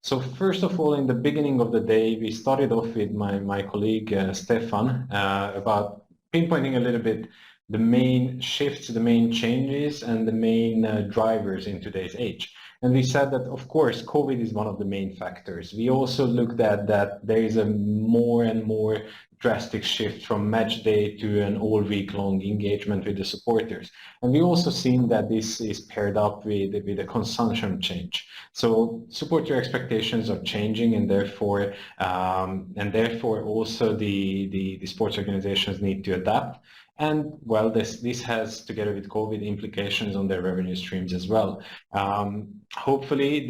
So first of all, in the beginning of the day, we started off with my colleague Stefan about pinpointing a little bit the main shifts, the main changes, and the main drivers in today's age. And we said that, of course, COVID is one of the main factors. We also looked at that there is a more and more drastic shift from match day to an all week long engagement with the supporters. And we also seen that this is paired up with a consumption change. So supporter expectations are changing, and therefore also the sports organizations need to adapt. And well, this has, together with COVID, implications on their revenue streams as well. Hopefully,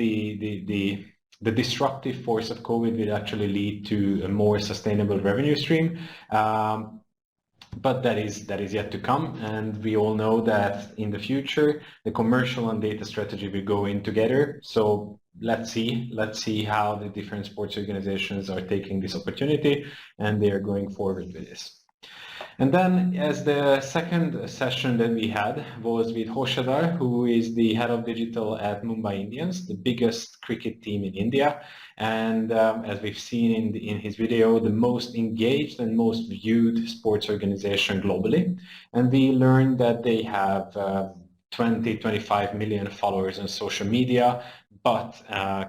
the disruptive force of COVID will actually lead to a more sustainable revenue stream. But that is yet to come, and we all know that in the future the commercial and data strategy will go in together. So let's see how the different sports organizations are taking this opportunity, and they are going forward with this. And then, as the second session that we had was with Hoshadar, who is the head of digital at Mumbai Indians, the biggest cricket team in India. And as we've seen in his video, the most engaged and most viewed sports organization globally. And we learned that they have 25 million followers on social media, but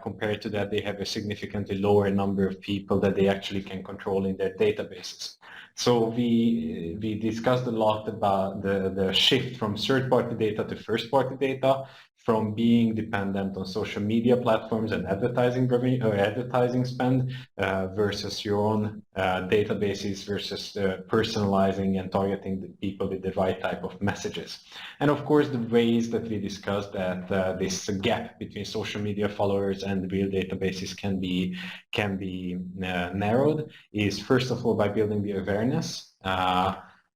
compared to that, they have a significantly lower number of people that they actually can control in their databases. So we discussed a lot about the shift from third-party data to first-party data, from being dependent on social media platforms and advertising revenue or advertising spend versus your own databases versus personalizing and targeting the people with the right type of messages. And of course, the ways that we discussed that this gap between social media followers and real databases can be narrowed is, first of all, by building the awareness.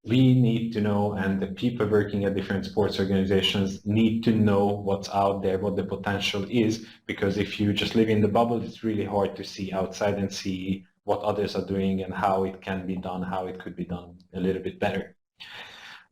We need to know, and the people working at different sports organizations need to know what's out there, what the potential is, because if you just live in the bubble, it's really hard to see outside and see what others are doing and how it can be done, how it could be done a little bit better.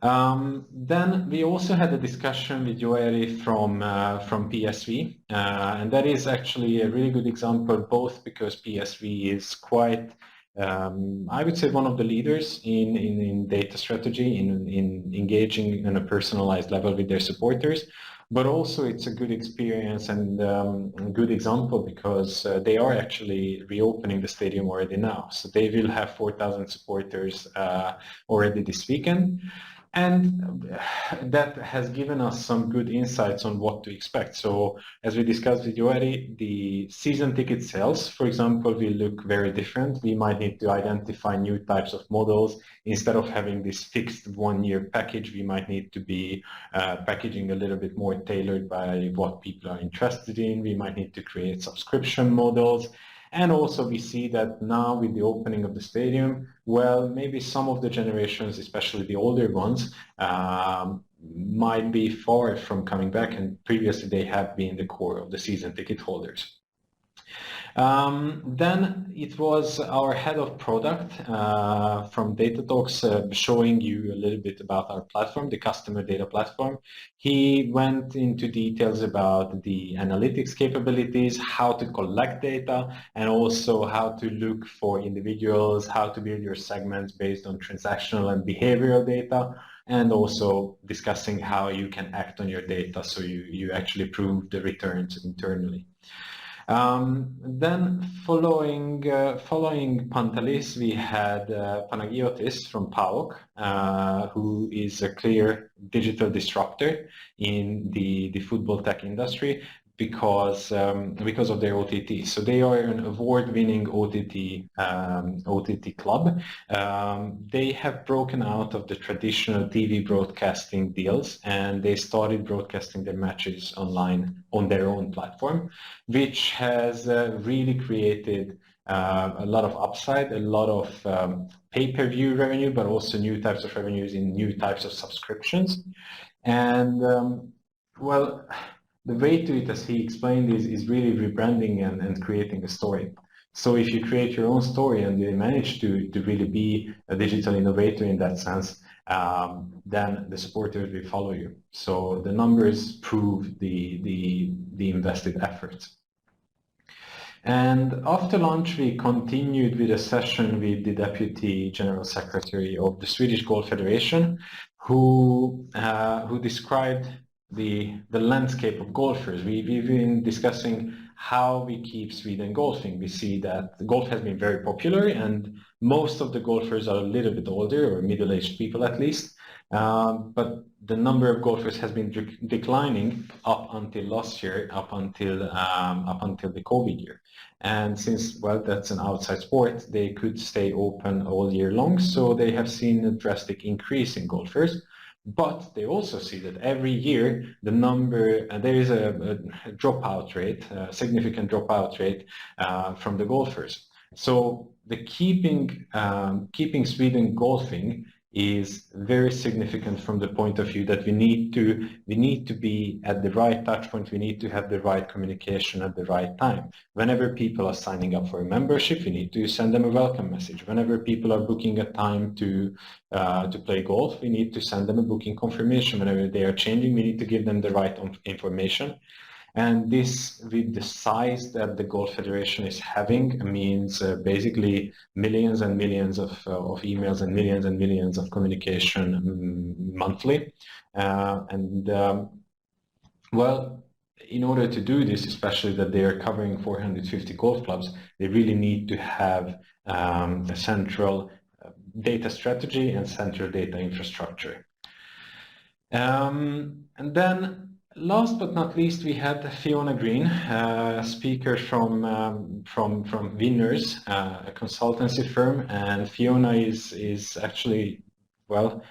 Then we also had a discussion with Joeri from PSV, and that is actually a really good example, both because PSV is quite I would say one of the leaders in data strategy, in engaging on a personalized level with their supporters, but also it's a good experience and a good example because they are actually reopening the stadium already now. So they will have 4,000 supporters already this weekend. And that has given us some good insights on what to expect. So as we discussed with you already, the season ticket sales, for example, will look very different. We might need to identify new types of models. Instead of having this fixed one-year package, we might need to be packaging a little bit more tailored by what people are interested in. We might need to create subscription models. And also we see that now with the opening of the stadium, well, maybe some of the generations, especially the older ones, might be far from coming back, and previously they have been the core of the season ticket holders. Then it was our head of product from Data Talks showing you a little bit about our platform, the customer data platform. He went into details about the analytics capabilities, how to collect data, and also how to look for individuals, how to build your segments based on transactional and behavioral data, and also discussing how you can act on your data so you actually prove the returns internally. Then following Pantelis, we had Panagiotis from PAOK, who is a clear digital disruptor in the football tech industry because of their OTT. So they are an award-winning OTT club. They have broken out of the traditional TV broadcasting deals, and they started broadcasting their matches online on their own platform, which has really created a lot of upside, a lot of pay-per-view revenue, but also new types of revenues in new types of subscriptions. And well, the way to it, as he explained, is really rebranding and creating a story. So if you create your own story and you manage to really be a digital innovator in that sense, then the supporters will follow you. So the numbers prove the invested efforts. And after lunch, we continued with a session with the Deputy General Secretary of the Swedish Golf Federation, who described the landscape of golfers. We've been discussing how we keep Sweden golfing. We see that golf has been very popular, and most of the golfers are a little bit older, or middle-aged people at least. But the number of golfers has been declining up until last year, up until the COVID year. And since, well, that's an outside sport, they could stay open all year long. So they have seen a drastic increase in golfers. But they also see that every year the number, there is a dropout rate, a significant dropout rate from the golfers. So the keeping Sweden golfing is very significant from the point of view that we need to be at the right touch point. We need to have the right communication at the right time. Whenever people are signing up for a membership, we need to send them a welcome message. Whenever people are booking a time to play golf, we need to send them a booking confirmation. Whenever they are changing, we need to give them the right information. And this, with the size that the Golf Federation is having, means basically millions and millions of emails and millions of communication monthly. Well, in order to do this, especially that they are covering 450 golf clubs, they really need to have a central data strategy and central data infrastructure. And then, last but not least, we had Fiona Green, a speaker from Winners, a consultancy firm, and Fiona is actually, well,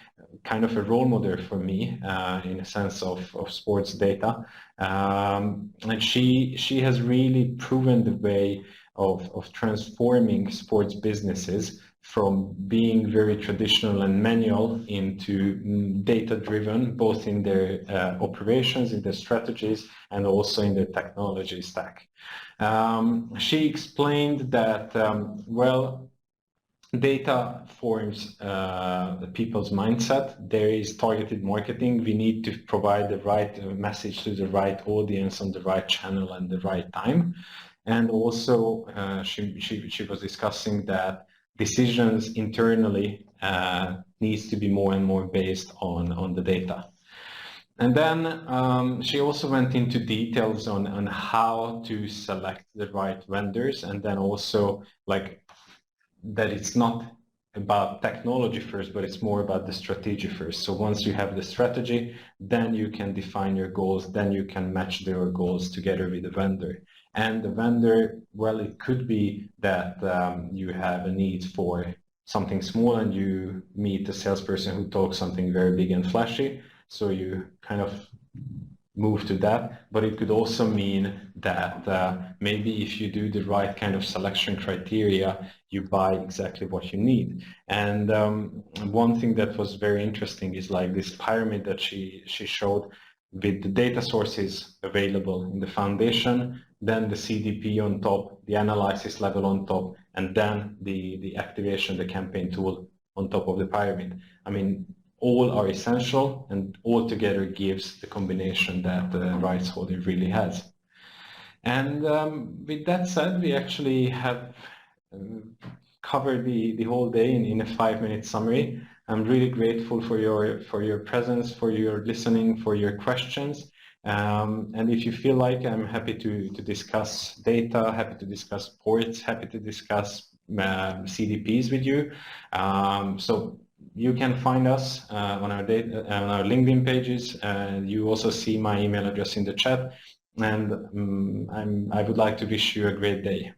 kind of a role model for me in a sense of sports data, and she has really proven the way of transforming sports businesses from being very traditional and manual into data-driven, both in their operations, in their strategies, and also in their technology stack. She explained that, well, data forms people's mindset. There is targeted marketing. We need to provide the right message to the right audience on the right channel and the right time. And also, she was discussing that decisions internally needs to be more and more based on the data. And then she also went into details on how to select the right vendors, and then also like that it's not about technology first, but it's more about the strategy first. So once you have the strategy, then you can define your goals, then you can match your goals together with the vendor. And the vendor, well, it could be that you have a need for something small and you meet a salesperson who talks something very big and flashy. So you kind of move to that. But it could also mean that maybe if you do the right kind of selection criteria, you buy exactly what you need. And one thing that was very interesting is like this pyramid that she showed with the data sources available in the foundation, then the CDP on top, the analysis level on top, and then the activation, the campaign tool on top of the pyramid. I mean, all are essential, and all together gives the combination that the rights holder really has. And with that said, we actually have covered the whole day in a 5-minute summary. I'm really grateful for your presence, for your listening, for your questions. And if you feel like, I'm happy to discuss data, happy to discuss ports, happy to discuss CDPs with you. So you can find us on our LinkedIn pages. You also see my email address in the chat. And I would like to wish you a great day.